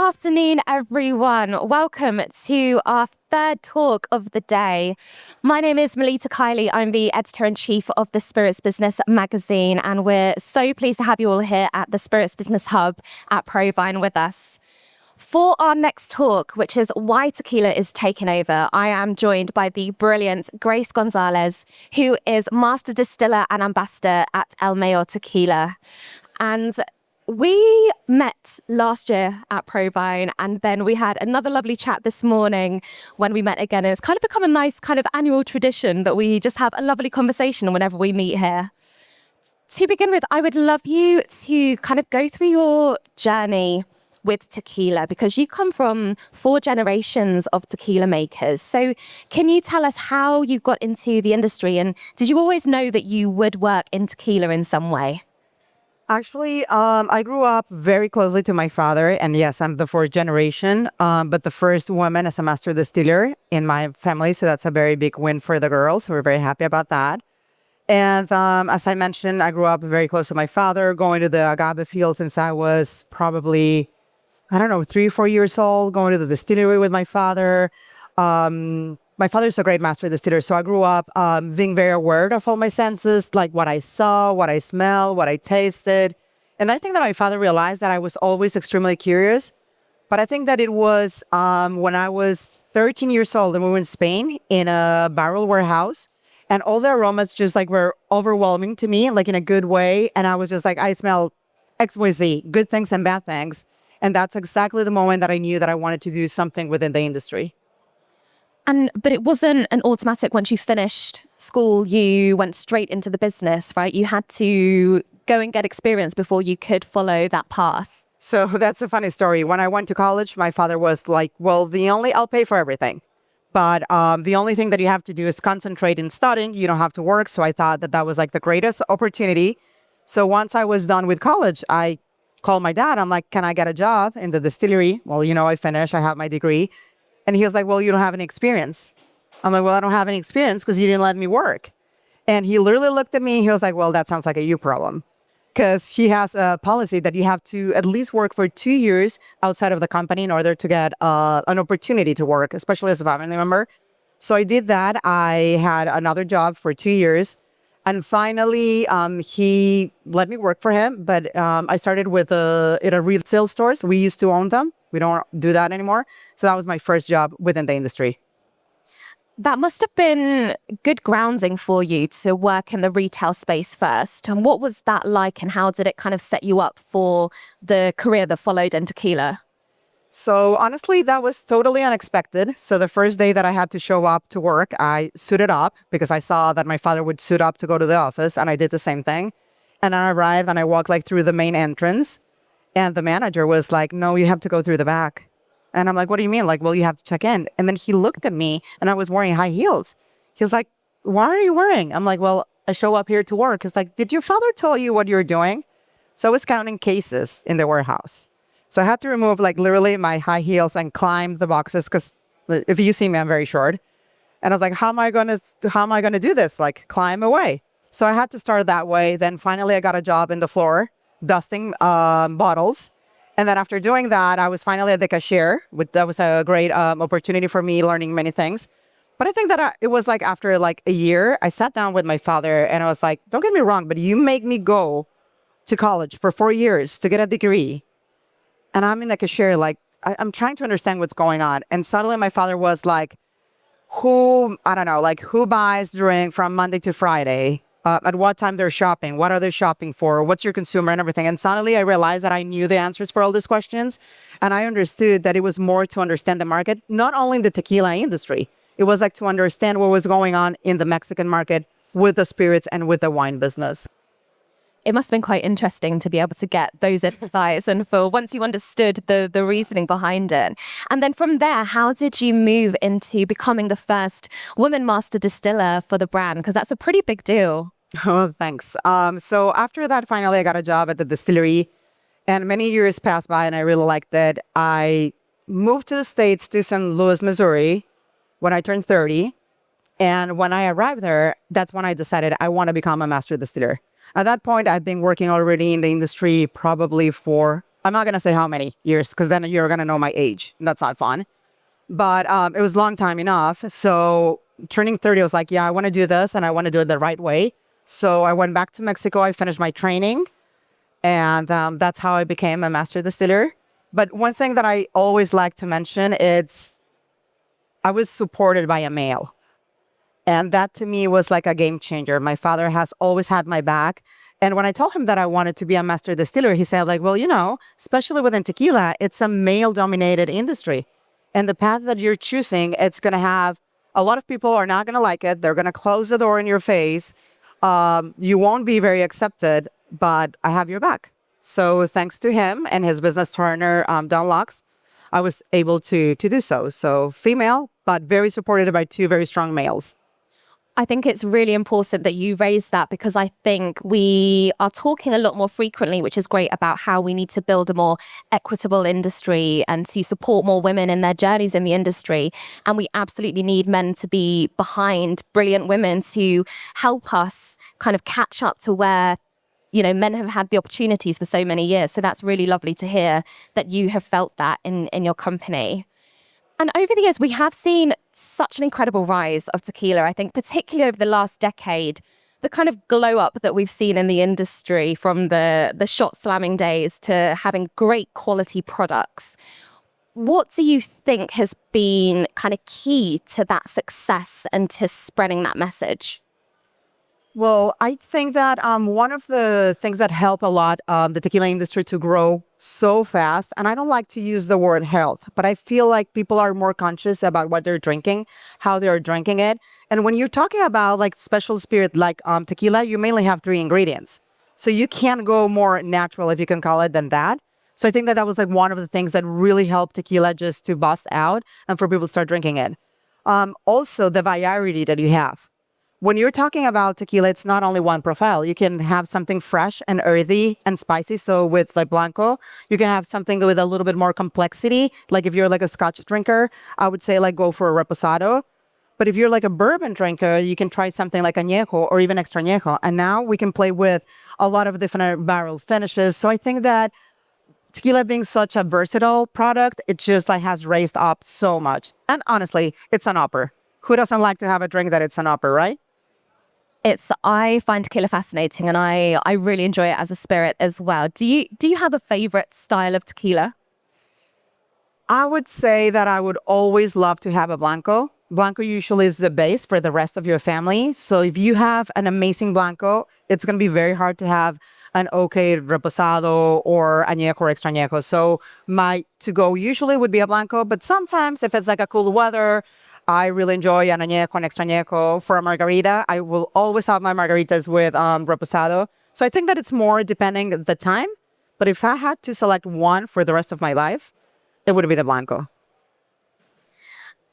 afternoon, everyone. Welcome to our third talk of the day. My name is Melita Kiley. I'm the editor-in-chief of the Spirits Business magazine, and we're so pleased to have you all here at the Spirits Business Hub at Provine with us. For our next talk, which is why tequila is taking over, I am joined by the brilliant Grace Gonzalez, who is Master Distiller and Ambassador at El Mayor Tequila. And we met last year at Provine, and then we had another lovely chat this morning when we met again. And it's kind of become a nice kind of annual tradition that we just have a lovely conversation whenever we meet here. To begin with, I would love you to kind of go through your journey with tequila, because you come from 4 generations of tequila makers. So can you tell us how you got into the industry, and did you always know that you would work in tequila in some way? Actually, I grew up very closely to my father, and yes, I'm the 4th generation, but the first woman as a master distiller in my family, so that's a very big win for the girls. So we're very happy about that. And as I mentioned, I grew up very close to my father, going to the agave field since I was probably, 3 or 4 years old, going to the distillery with my father. My father's a great master distiller, so I grew up being very aware of all my senses, like what I saw, what I smelled, what I tasted. And I think that my father realized that I was always extremely curious. But I think that it was when I was 13 years old and we were in Spain in a barrel warehouse, and all the aromas just like were overwhelming to me, like in a good way. And I was just like, I smell XYZ, good things and bad things. And that's exactly the moment that I knew that I wanted to do something within the industry. But it wasn't an automatic. Once you finished school, you went straight into the business, right? You had to go and get experience before you could follow that path. So that's a funny story. When I went to college, my father was like, well, I'll pay for everything. But the only thing that you have to do is concentrate in studying. You don't have to work. So I thought that was like the greatest opportunity. So once I was done with college, I called my dad. I'm like, can I get a job in the distillery? Well, I finished. I have my degree. And he was like, well, you don't have any experience. I'm like, well, I don't have any experience because you didn't let me work. And he literally looked at me. He was like, well, that sounds like a you problem. Because he has a policy that you have to at least work for 2 years outside of the company in order to get an opportunity to work, especially as a family member. So I did that. I had another job for 2 years. And finally, he let me work for him. But I started with in a retail stores. We used to own them. We don't do that anymore. So that was my first job within the industry. That must have been good grounding for you to work in the retail space first. And what was that like, and how did it kind of set you up for the career that followed in tequila? So honestly, that was totally unexpected. So the first day that I had to show up to work, I suited up because I saw that my father would suit up to go to the office, and I did the same thing. And I arrived and I walked like through the main entrance, and the manager was like, no, you have to go through the back. And I'm like, what do you mean? Like, well, you have to check in. And then he looked at me and I was wearing high heels. He was like, why are you wearing? I'm like, well, I show up here to work. He's like, did your father tell you what you're doing? So I was counting cases in the warehouse. So I had to remove like literally my high heels and climb the boxes because if you see me, I'm very short. And I was like, how am I going to do this? Like climb away. So I had to start that way. Then finally I got a job in the floor, dusting bottles. And then after doing that, I was finally at the cashier. That was a great opportunity for me, learning many things. But I think that it was like after like a year, I sat down with my father and I was like, don't get me wrong, but you make me go to college for 4 years to get a degree. And I'm in the cashier, like, I'm trying to understand what's going on. And suddenly my father was like, who buys drink from Monday to Friday? At what time they're shopping? What are they shopping for? What's your consumer and everything? And suddenly I realized that I knew the answers for all these questions. And I understood that it was more to understand the market, not only in the tequila industry. It was like to understand what was going on in the Mexican market with the spirits and with the wine business. It must have been quite interesting to be able to get those insights and for once you understood the reasoning behind it. And then from there, how did you move into becoming the first woman master distiller for the brand? Because that's a pretty big deal. Oh, thanks. So after that, finally, I got a job at the distillery and many years passed by and I really liked it. I moved to the States to St. Louis, Missouri when I turned 30. And when I arrived there, that's when I decided I want to become a master distiller. At that point, I've been working already in the industry probably for I'm not going to say how many years because then you're going to know my age. That's not fun. But it was long time enough. So turning 30, I was like, yeah, I want to do this and I want to do it the right way. So I went back to Mexico. I finished my training. And that's how I became a master distiller. But one thing that I always like to mention is I was supported by a male. And that to me was like a game changer. My father has always had my back. And when I told him that I wanted to be a master distiller, he said like, well, you know, especially within tequila, it's a male dominated industry. And the path that you're choosing, it's going to have a lot of people are not going to like it. They're going to close the door in your face. You won't be very accepted, but I have your back. So thanks to him and his business partner, Don Locks, I was able to do so. So female, but very supported by two very strong males. I think it's really important that you raise that because I think we are talking a lot more frequently, which is great, about how we need to build a more equitable industry and to support more women in their journeys in the industry. And we absolutely need men to be behind brilliant women to help us kind of catch up to where, you know, men have had the opportunities for so many years. So that's really lovely to hear that you have felt that in your company. And over the years, we have seen such an incredible rise of tequila. I think particularly over the last decade, the kind of glow up that we've seen in the industry from the shot slamming days to having great quality products. What do you think has been kind of key to that success and to spreading that message? Well, I think that one of the things that help a lot the tequila industry to grow so fast, and I don't like to use the word health, but I feel like people are more conscious about what they're drinking, how they're drinking it. And when you're talking about like special spirit like tequila, you mainly have three ingredients. So you can't go more natural, if you can call it, than that. So I think that that was like one of the things that really helped tequila just to bust out and for people to start drinking it. Also, the variety that you have. When you're talking about tequila, it's not only one profile. You can have something fresh and earthy and spicy. So with like Blanco, you can have something with a little bit more complexity. Like if you're like a Scotch drinker, I would say like go for a Reposado. But if you're like a bourbon drinker, you can try something like Añejo or even Extra Añejo. And now we can play with a lot of different barrel finishes. So I think that tequila being such a versatile product, it just like has raised up so much. And honestly, it's an upper. Who doesn't like to have a drink that it's an upper, right? I find tequila fascinating and I really enjoy it as a spirit as well. Do you have a favorite style of tequila? I would say that I would always love to have a Blanco. Blanco usually is the base for the rest of your family. So if you have an amazing Blanco, it's going to be very hard to have an okay Reposado or Añejo or Extra Añejo. So my to-go usually would be a Blanco, but sometimes if it's like a cool weather, I really enjoy an Añejo and Extra Añejo. For a margarita, I will always have my margaritas with Reposado. So I think that it's more depending the time. But if I had to select one for the rest of my life, it would be the Blanco.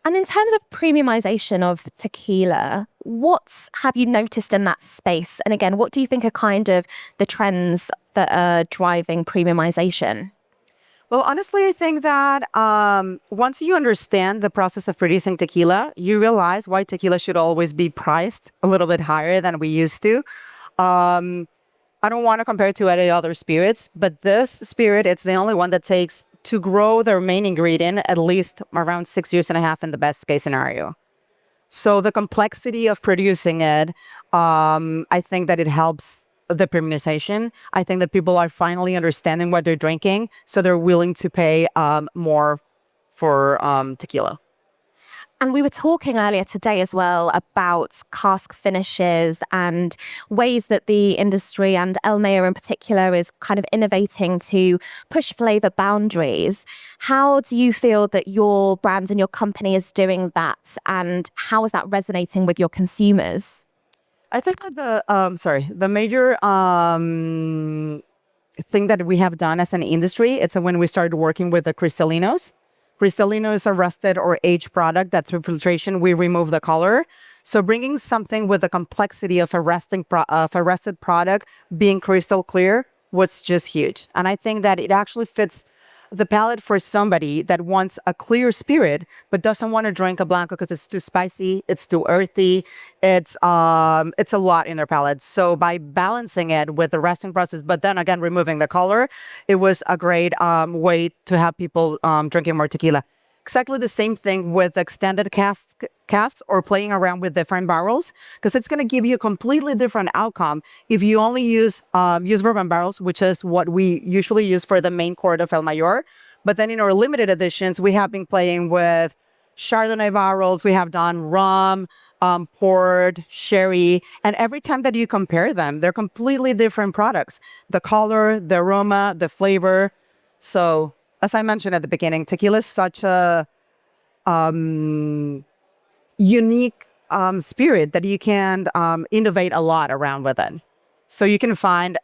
And in terms of premiumization of tequila, what have you noticed in that space? And again, what do you think are kind of the trends that are driving premiumization? Well, honestly, I think that once you understand the process of producing tequila, you realize why tequila should always be priced a little bit higher than we used to. I don't want to compare it to any other spirits, but this spirit, it's the only one that takes to grow their main ingredient at least around 6.5 years in the best case scenario. So the complexity of producing it, I think that it helps the premiumization. I think that people are finally understanding what they're drinking, so they're willing to pay more for tequila. And we were talking earlier today as well about cask finishes and ways that the industry and El Mayor in particular is kind of innovating to push flavor boundaries. How do you feel that your brand and your company is doing that? And how is that resonating with your consumers? I think that the major thing that we have done as an industry, it's when we started working with the Cristalinos. Cristalino is a rusted or aged product that through filtration, we remove the color. So bringing something with the complexity of a rusted product being crystal clear was just huge. And I think that it actually fits the palate for somebody that wants a clear spirit but doesn't want to drink a blanco because it's too spicy, it's too earthy, it's a lot in their palate. So by balancing it with the resting process, but then again removing the color, it was a great way to have people drinking more tequila. Exactly the same thing with extended casks or playing around with different barrels, because it's going to give you a completely different outcome if you only use bourbon barrels, which is what we usually use for the main court of El Mayor. But then in our limited editions, we have been playing with Chardonnay barrels. We have done rum, port, sherry, and every time that you compare them, they're completely different products. The color, the aroma, the flavor. So as I mentioned at the beginning, tequila is such a unique spirit that you can innovate a lot around with it. So you can find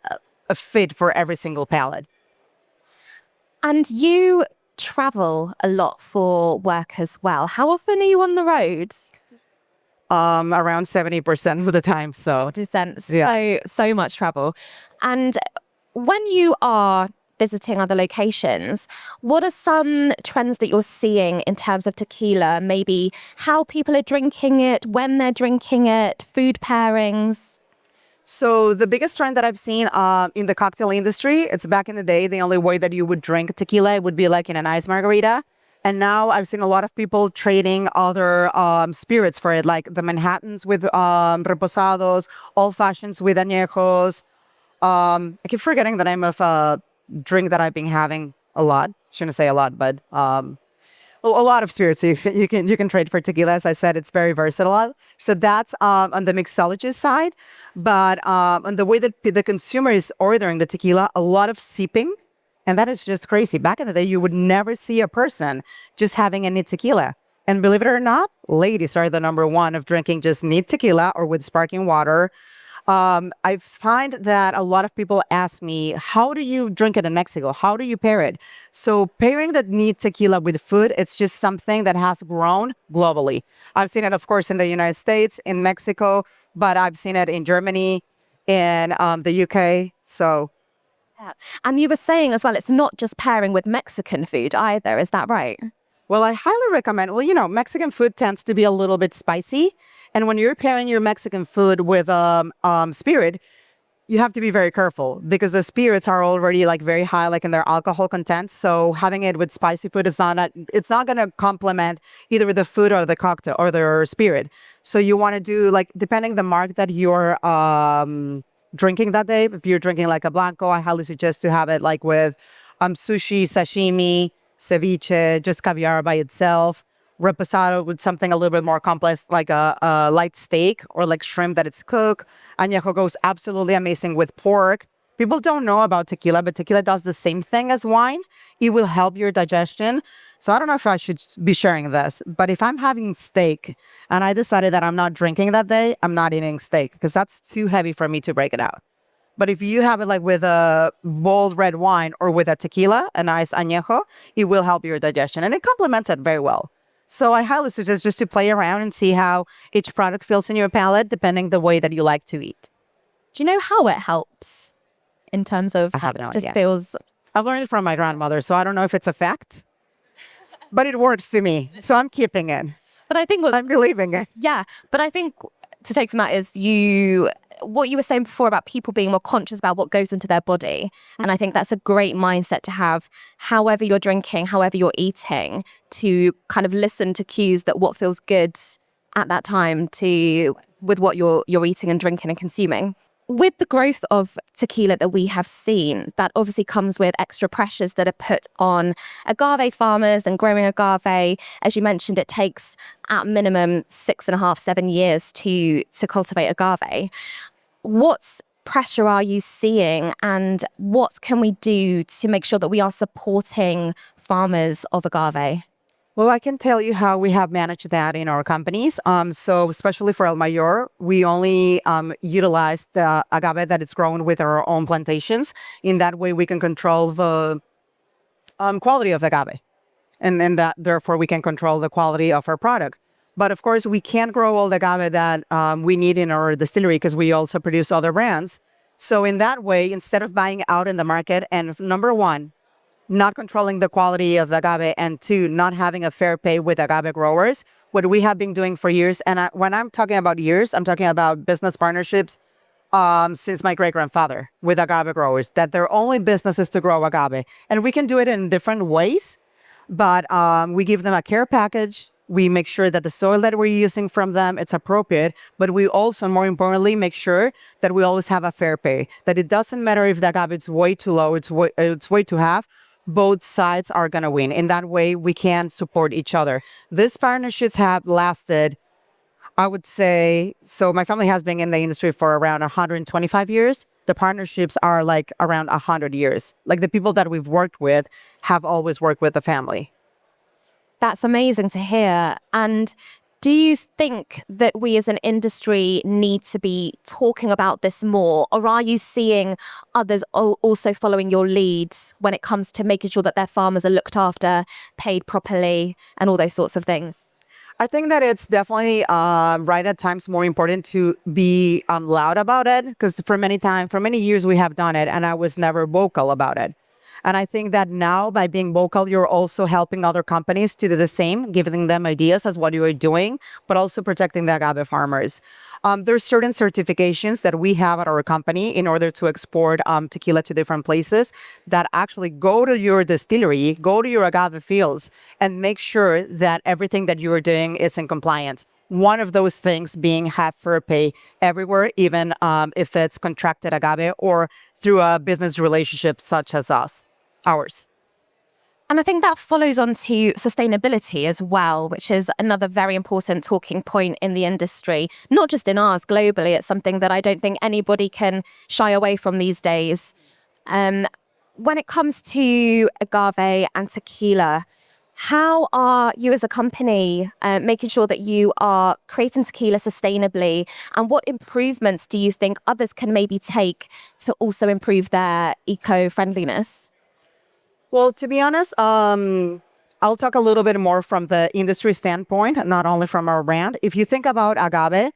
a fit for every single palate. And you travel a lot for work as well. How often are you on the road? Around 70% of the time. So So much travel. And when you are visiting other locations, what are some trends that you're seeing in terms of tequila? Maybe how people are drinking it, when they're drinking it, food pairings? So the biggest trend that I've seen in the cocktail industry, it's back in the day, the only way that you would drink tequila would be like in an ice margarita. And now I've seen a lot of people trading other spirits for it, like the Manhattans with reposados, old fashions with añejos. I keep forgetting the name of drink that I've been having a lot. Shouldn't say a lot, but a lot of spirits you can trade for tequila. As I said, it's very versatile. So that's on the mixologist side. But on the way that the consumer is ordering the tequila, a lot of sipping. And that is just crazy. Back in the day, you would never see a person just having a neat tequila. And believe it or not, ladies are the number one of drinking just neat tequila or with sparkling water. I find that a lot of people ask me, how do you drink it in Mexico? How do you pair it? So pairing that neat tequila with food, it's just something that has grown globally. I've seen it, of course, in the United States, in Mexico, but I've seen it in Germany, in the UK. So. Yeah. And you were saying as well, it's not just pairing with Mexican food either. Is that right? Well, I highly recommend, Mexican food tends to be a little bit spicy. And when you're pairing your Mexican food with spirit, you have to be very careful because the spirits are already like very high, like in their alcohol content. So having it with spicy food it's not going to complement either the food or the cocktail or the spirit. So you want to do like, depending the mark that you're drinking that day. If you're drinking like a blanco, I highly suggest to have it like with sushi, sashimi, ceviche, just caviar by itself, reposado with something a little bit more complex, like a light steak or like shrimp that it's cooked. Añejo goes absolutely amazing with pork. People don't know about tequila, but tequila does the same thing as wine. It will help your digestion. So I don't know if I should be sharing this, but if I'm having steak and I decided that I'm not drinking that day, I'm not eating steak because that's too heavy for me to break it out. But if you have it like with a bold red wine or with a tequila, a nice añejo, it will help your digestion and it complements it very well. So I highly suggest just to play around and see how each product feels in your palate, depending the way that you like to eat. Do you know how it helps in terms of how it just feels? I've learned it from my grandmother, so I don't know if it's a fact, but it works to me. So I'm keeping it. But I think I'm believing it. Yeah, but I think to take from that is what you were saying before about people being more conscious about what goes into their body. And I think that's a great mindset to have, however you're drinking, however you're eating, to kind of listen to cues that what feels good at that time with what you're eating and drinking and consuming. With the growth of tequila that we have seen, that obviously comes with extra pressures that are put on agave farmers and growing agave. As you mentioned, it takes at minimum 6.5, 7 years to cultivate agave. What pressure are you seeing and what can we do to make sure that we are supporting farmers of agave? Well, I can tell you how we have managed that in our companies. So especially for El Mayor, we only utilize the agave that is grown with our own plantations. In that way, we can control the quality of the agave. And that therefore, we can control the quality of our product. But of course, we can't grow all the agave that we need in our distillery because we also produce other brands. So in that way, instead of buying out in the market, and number one, not controlling the quality of the agave, and two, not having a fair pay with agave growers. What we have been doing for years, and when I'm talking about years, I'm talking about business partnerships since my great-grandfather with agave growers, that their only business is to grow agave. And we can do it in different ways, but we give them a care package. We make sure that the soil that we're using from them, it's appropriate, but we also, more importantly, make sure that we always have a fair pay, that it doesn't matter if the agave is way too low, it's way too half, both sides are going to win. In that way, we can support each other. These partnerships have lasted, I would say, so my family has been in the industry for around 125 years. The partnerships are like around 100 years. Like the people that we've worked with have always worked with the family. That's amazing to hear. And do you think that we as an industry need to be talking about this more? Or are you seeing others also following your lead when it comes to making sure that their farmers are looked after, paid properly, and all those sorts of things? I think that it's definitely right at times more important to be loud about it, because for many years we have done it and I was never vocal about it. And I think that now by being vocal, you're also helping other companies to do the same, giving them ideas as what you are doing, but also protecting the agave farmers. There's certain certifications that we have at our company in order to export tequila to different places that actually go to your distillery, go to your agave fields, and make sure that everything that you are doing is in compliance. One of those things being have fair pay everywhere, even if it's contracted agave or through a business relationship such as ours. And I think that follows on to sustainability as well, which is another very important talking point in the industry, not just in ours, globally. It's something that I don't think anybody can shy away from these days. When it comes to agave and tequila, how are you as a company making sure that you are creating tequila sustainably? And what improvements do you think others can maybe take to also improve their eco-friendliness? Well, to be honest, I'll talk a little bit more from the industry standpoint, not only from our brand. If you think about agave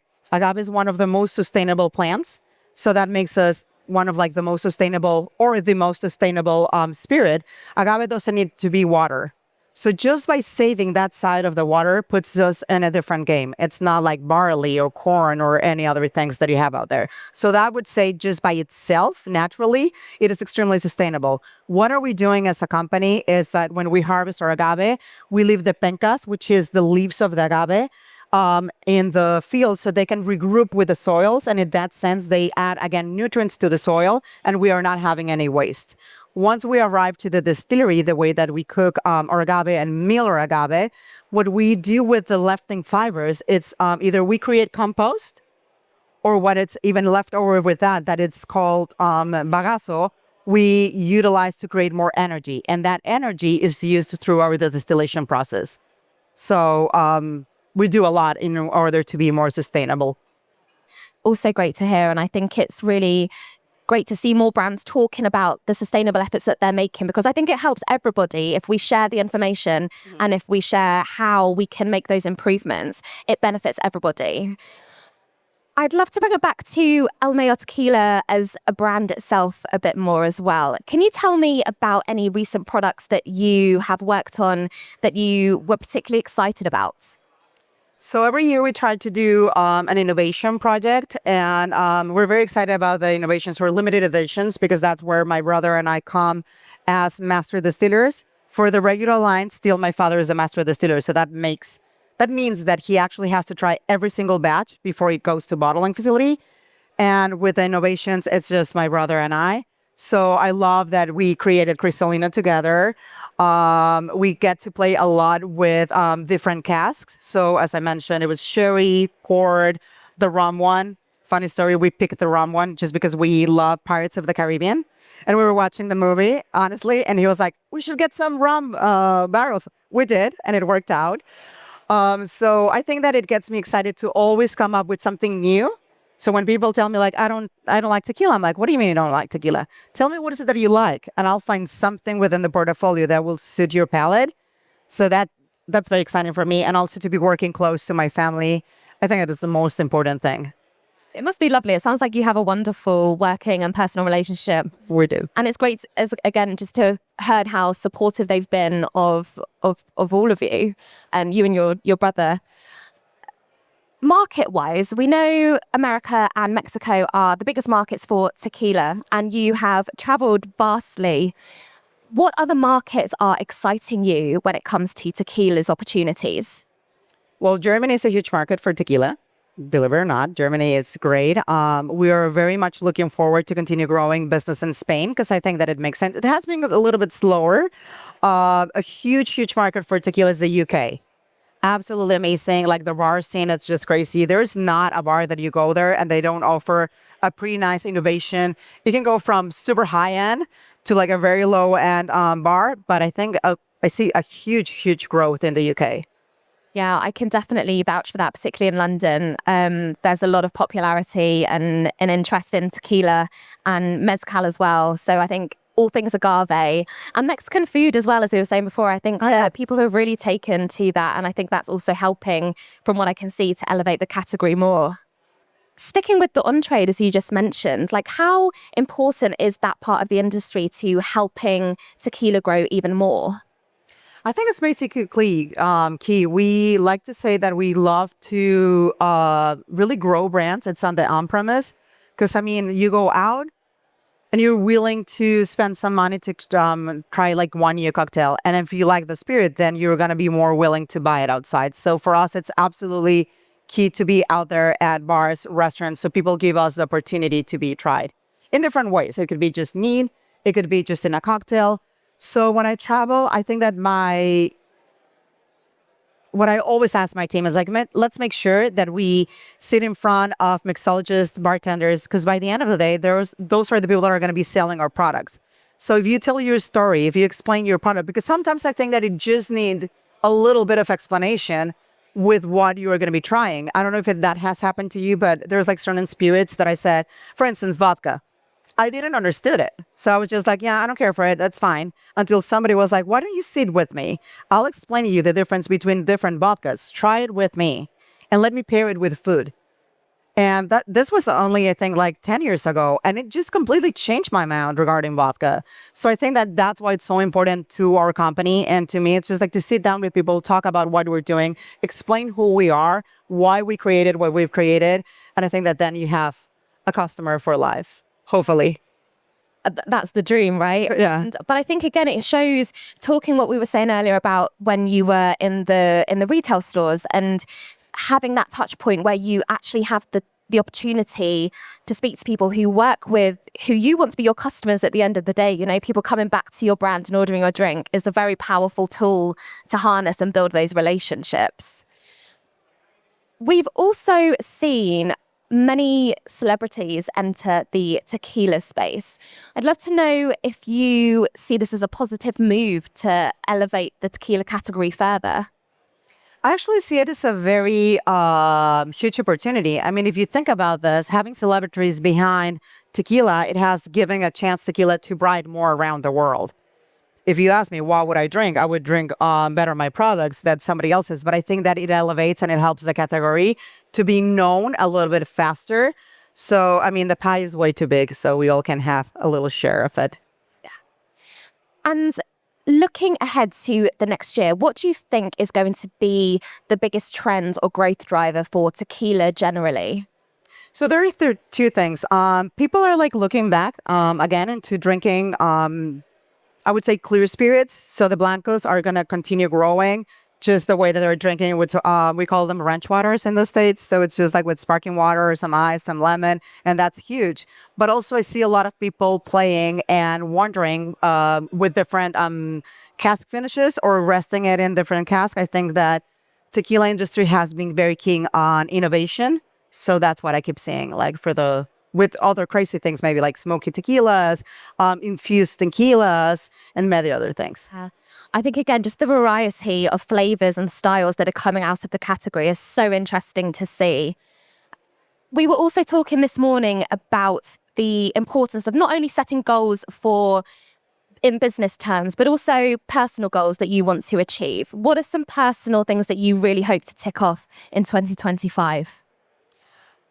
is one of the most sustainable plants. So that makes us one of like the most sustainable or the most sustainable spirit. Agave doesn't need to be water. So just by saving that side of the water puts us in a different game. It's not like barley or corn or any other things that you have out there. So that would say just by itself, naturally, it is extremely sustainable. What are we doing as a company is that when we harvest our agave, we leave the pencas, which is the leaves of the agave, in the field so they can regroup with the soils. And in that sense, they add, again, nutrients to the soil and we are not having any waste. Once we arrive to the distillery, the way that we cook our agave and mill our agave, what we do with the lefting fibers, it's either we create compost or what it's even left over with that it's called bagazo, we utilize to create more energy. And that energy is used through our distillation process. So we do a lot in order to be more sustainable. Also great to hear. And I think it's really great to see more brands talking about the sustainable efforts that they're making, because I think it helps everybody if we share the information and if we share how we can make those improvements, it benefits everybody. I'd love to bring it back to El Mayor Tequila as a brand itself a bit more as well. Can you tell me about any recent products that you have worked on that you were particularly excited about? So every year we try to do an innovation project, and we're very excited about the innovations for limited editions because that's where my brother and I come as master distillers. For the regular line, still my father is a master distiller, so that means that he actually has to try every single batch before it goes to bottling facility. And with the innovations, it's just my brother and I. So I love that we created Crystalina together. We get to play a lot with different casks. So as I mentioned, it was sherry, port, the rum one. Funny story, we picked the rum one just because we love Pirates of the Caribbean. And we were watching the movie, honestly, and he was like, we should get some rum barrels. We did, and it worked out. So I think that it gets me excited to always come up with something new. So when people tell me like, I don't like tequila, I'm like, what do you mean you don't like tequila? Tell me what is it that you like, and I'll find something within the portfolio that will suit your palate. So that's very exciting for me, and also to be working close to my family. I think that is the most important thing. It must be lovely. It sounds like you have a wonderful working and personal relationship. We do. And it's great, as again, just to have heard how supportive they've been of all of you, and you and your brother. Market-wise, we know America and Mexico are the biggest markets for tequila, and you have traveled vastly. What other markets are exciting you when it comes to tequila's opportunities? Well, Germany is a huge market for tequila. Believe it or not, Germany is great. We are very much looking forward to continue growing business in Spain because I think that it makes sense. It has been a little bit slower. A huge market for tequila is the UK. Absolutely amazing. Like the bar scene, it's just crazy. There's not a bar that you go there and they don't offer a pretty nice innovation. You can go from super high end to like a very low end bar, but I think I see a huge growth in the UK. Yeah, I can definitely vouch for that, particularly in London. There's a lot of popularity and an interest in tequila and mezcal as well. So I think all things agave and Mexican food as well, as we were saying before, I think people have really taken to that. And I think that's also helping, from what I can see, to elevate the category more. Sticking with the on-trade, as you just mentioned, like how important is that part of the industry to helping tequila grow even more? I think it's basically key. We like to say that we love to really grow brands. It's on the on-premise because, I mean, you go out and you're willing to spend some money to try like one new cocktail. And if you like the spirit, then you're going to be more willing to buy it outside. So for us, it's absolutely key to be out there at bars, restaurants, so people give us the opportunity to be tried in different ways. It could be just neat. It could be just in a cocktail. So when I travel, I think that what I always ask my team is like, let's make sure that we sit in front of mixologists, bartenders, because by the end of the day, those are the people that are going to be selling our products. So if you tell your story, if you explain your product, because sometimes I think that it just needs a little bit of explanation with what you are going to be trying. I don't know if that has happened to you, but there's like certain spirits that I said, for instance, vodka. I didn't understand it. So I was just like, yeah, I don't care for it. That's fine. Until somebody was like, why don't you sit with me? I'll explain to you the difference between different vodkas. Try it with me and let me pair it with food. And this was only, I think, like 10 years ago. And it just completely changed my mind regarding vodka. So I think that that's why it's so important to our company. And to me, it's just like to sit down with people, talk about what we're doing, explain who we are, why we created what we've created. And I think that then you have a customer for life. Hopefully. That's the dream, right? Yeah. But I think, again, it shows, talking what we were saying earlier about when you were in the retail stores and having that touch point where you actually have the opportunity to speak to people who work with, who you want to be your customers at the end of the day. You know, people coming back to your brand and ordering your drink is a very powerful tool to harness and build those relationships. We've also seen many celebrities enter the tequila space. I'd love to know if you see this as a positive move to elevate the tequila category further. I actually see it as a very huge opportunity. I mean, if you think about this, having celebrities behind tequila, it has given a chance tequila to bright more around the world. If you ask me, what would I drink? I would drink better my products than somebody else's. But I think that it elevates and it helps the category to be known a little bit faster. So, I mean, the pie is way too big, so we all can have a little share of it. Yeah. And looking ahead to the next year, what do you think is going to be the biggest trend or growth driver for tequila generally? So there are two things. People are like looking back again into drinking, I would say clear spirits. So the blancos are going to continue growing just the way that they're drinking, which we call them ranch waters in the States. So it's just like with sparkling water, some ice, some lemon, and that's huge. But also I see a lot of people playing and wondering with different cask finishes or resting it in different casks. I think that tequila industry has been very keen on innovation. So that's what I keep seeing, like with other crazy things, maybe like smoky tequilas, infused tequilas, and many other things. I think, again, just the variety of flavors and styles that are coming out of the category is so interesting to see. We were also talking this morning about the importance of not only setting goals in business terms, but also personal goals that you want to achieve. What are some personal things that you really hope to tick off in 2025?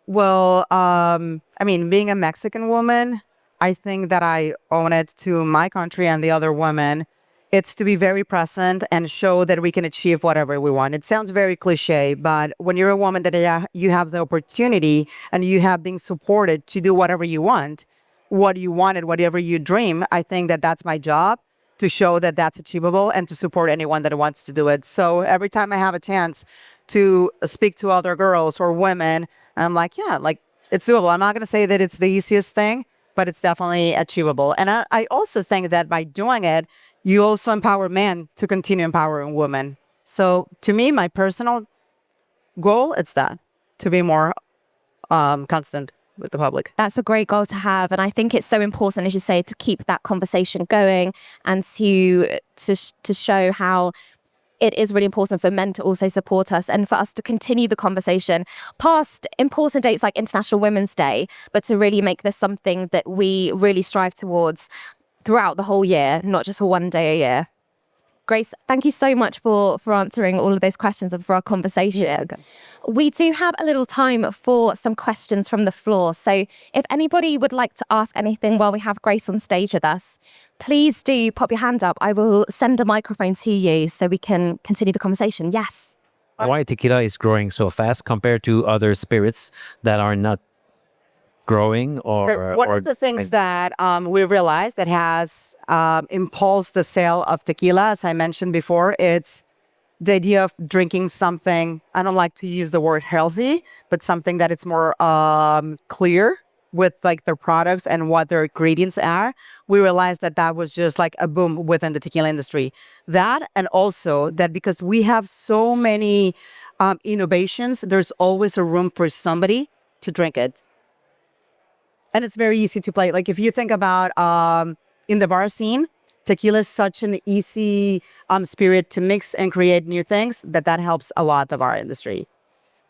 Well, I mean, being a Mexican woman, I think that I own it to my country and the other women. It's to be very present and show that we can achieve whatever we want. It sounds very cliche, but when you're a woman that you have the opportunity and you have been supported to do whatever you want, what you wanted, whatever you dream, I think that that's my job to show that that's achievable and to support anyone that wants to do it. So every time I have a chance to speak to other girls or women, I'm like, yeah, like it's doable. I'm not going to say that it's the easiest thing, but it's definitely achievable. And I also think that by doing it, you also empower men to continue empowering women. So to me, my personal goal, it's that, to be more constant with the public. That's a great goal to have, and I think it's so important, as you say, to keep that conversation going and to show how it is really important for men to also support us and for us to continue the conversation past important dates like International Women's Day, but to really make this something that we really strive towards throughout the whole year, not just for one day a year. Grace, thank you so much for answering all of those questions and for our conversation. Yeah, okay. We do have a little time for some questions from the floor. So if anybody would like to ask anything while we have Grace on stage with us, please do pop your hand up. I will send a microphone to you so we can continue the conversation. Yes. Why tequila is growing so fast compared to other spirits that are not growing One of the things that we realized that has impulsed the sale of tequila, as I mentioned before, it's the idea of drinking something, I don't like to use the word healthy, but something that it's more clear with like their products and what their ingredients are. We realized that that was just like a boom within the tequila industry. That, and also that because we have so many innovations, there's always a room for somebody to drink it. And it's very easy to play. Like if you think about in the bar scene, tequila is such an easy spirit to mix and create new things that helps a lot the bar industry.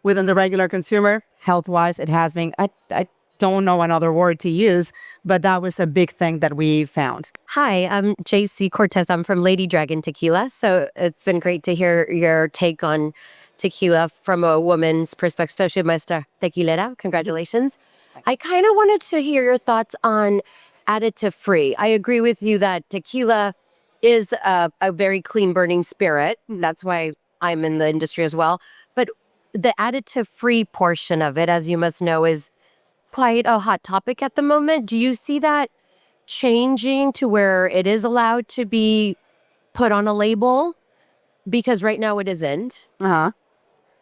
Within the regular consumer, health-wise, it has been, I don't know another word to use, but that was a big thing that we found. Hi, I'm JC Cortez. I'm from Lady Dragon Tequila. So it's been great to hear your take on tequila from a woman's perspective, especially Maestra Tequilera. Congratulations. I kind of wanted to hear your thoughts on additive free. I agree with you that tequila is a very clean burning spirit. That's why I'm in the industry as well. But the additive free portion of it, as you must know, is quite a hot topic at the moment. Do you see that changing to where it is allowed to be put on a label? Because right now it isn't. Uh-huh.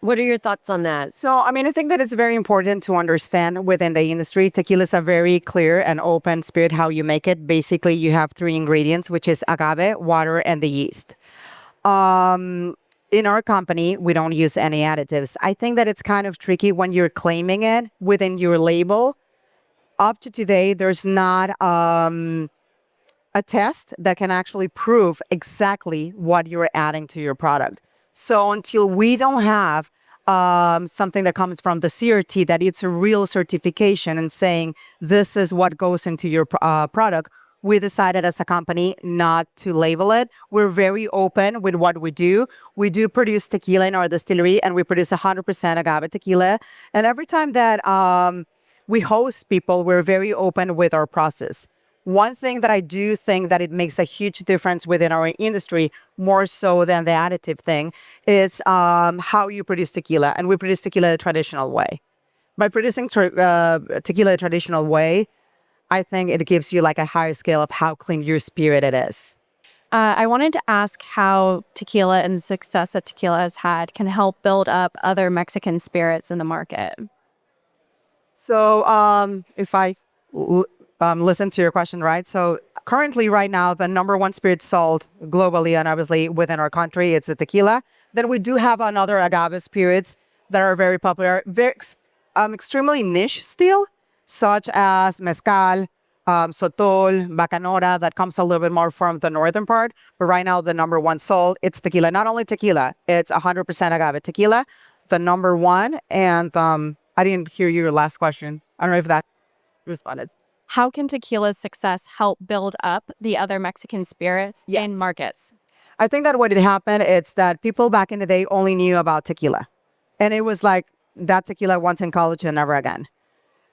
What are your thoughts on that? So, I mean, I think that it's very important to understand within the industry, tequila is a very clear and open spirit how you make it. Basically, you have three ingredients, which is agave, water, and the yeast. In our company, we don't use any additives. I think that it's kind of tricky when you're claiming it within your label. Up to today, there's not a test that can actually prove exactly what you're adding to your product. So until we don't have something that comes from the CRT, that it's a real certification and saying this is what goes into your product, we decided as a company not to label it. We're very open with what we do. We do produce tequila in our distillery, and we produce 100% agave tequila. And every time that we host people, we're very open with our process. One thing that I do think that it makes a huge difference within our industry, more so than the additive thing, is how you produce tequila. And we produce tequila the traditional way. By producing tequila the traditional way, I think it gives you like a higher scale of how clean your spirit it is. I wanted to ask how tequila and the success that tequila has had can help build up other Mexican spirits in the market. So if I listen to your question, right? So currently right now, the number one spirit sold globally and obviously within our country, it's the tequila. Then we do have another agave spirits that are very popular, very extremely niche still, such as mezcal, sotol, bacanora, that comes a little bit more from the northern part. But right now, the number one sold, it's tequila. Not only tequila, it's 100% agave tequila, the number one. And I didn't hear your last question. I don't know if that responded. How can tequila's success help build up the other Mexican spirits in markets? I think that what had happened is that people back in the day only knew about tequila. And it was like that tequila once in college and never again.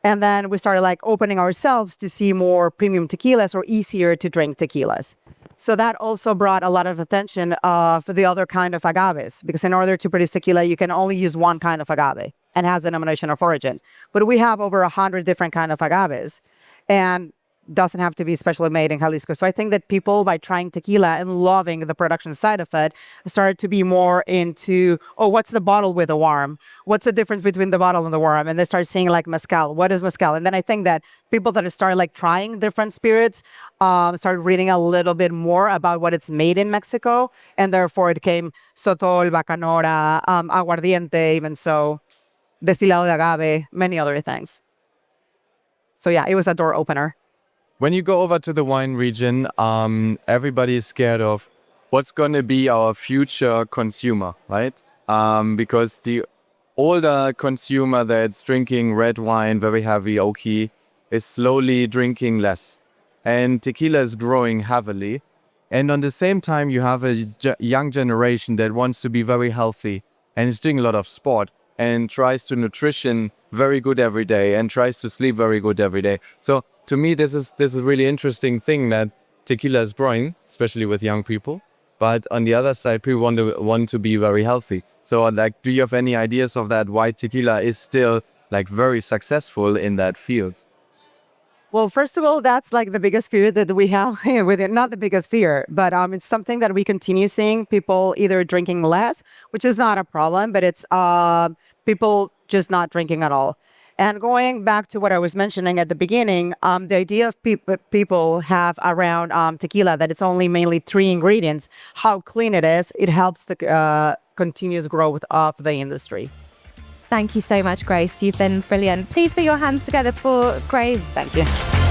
And then we started like opening ourselves to see more premium tequilas or easier to drink tequilas. So that also brought a lot of attention of the other kind of agaves, because in order to produce tequila, you can only use one kind of agave and has denomination of origin. But we have over 100 different kind of agaves, and doesn't have to be specially made in Jalisco. So I think that people, by trying tequila and loving the production side of it, started to be more into, oh, what's the bottle with the worm? What's the difference between the bottle and the worm? And they start seeing like mezcal. What is mezcal? And then I think that people that started like trying different spirits started reading a little bit more about what it's made in Mexico. And therefore it came sotol, bacanora, aguardiente, even so, destilado de agave, many other things. So yeah, it was a door opener. When you go over to the wine region, everybody is scared of what's going to be our future consumer, right? Because the older consumer that's drinking red wine, very heavy, oaky, is slowly drinking less. And tequila is growing heavily. And on the same time, you have a young generation that wants to be very healthy and is doing a lot of sport and tries to nutrition very good every day and tries to sleep very good every day. So to me, this is a really interesting thing that tequila is growing, especially with young people. But on the other side, people want to be very healthy. So like, do you have any ideas of that? Why tequila is still like very successful in that field? Well, first of all, that's like the biggest fear that we have within, not the biggest fear, but it's something that we continue seeing people either drinking less, which is not a problem, but it's people just not drinking at all. And going back to what I was mentioning at the beginning, the idea of people have around tequila that it's only mainly 3 ingredients, how clean it is, it helps the continuous growth of the industry. Thank you so much, Grace. You've been brilliant. Please put your hands together for Grace. Thank you.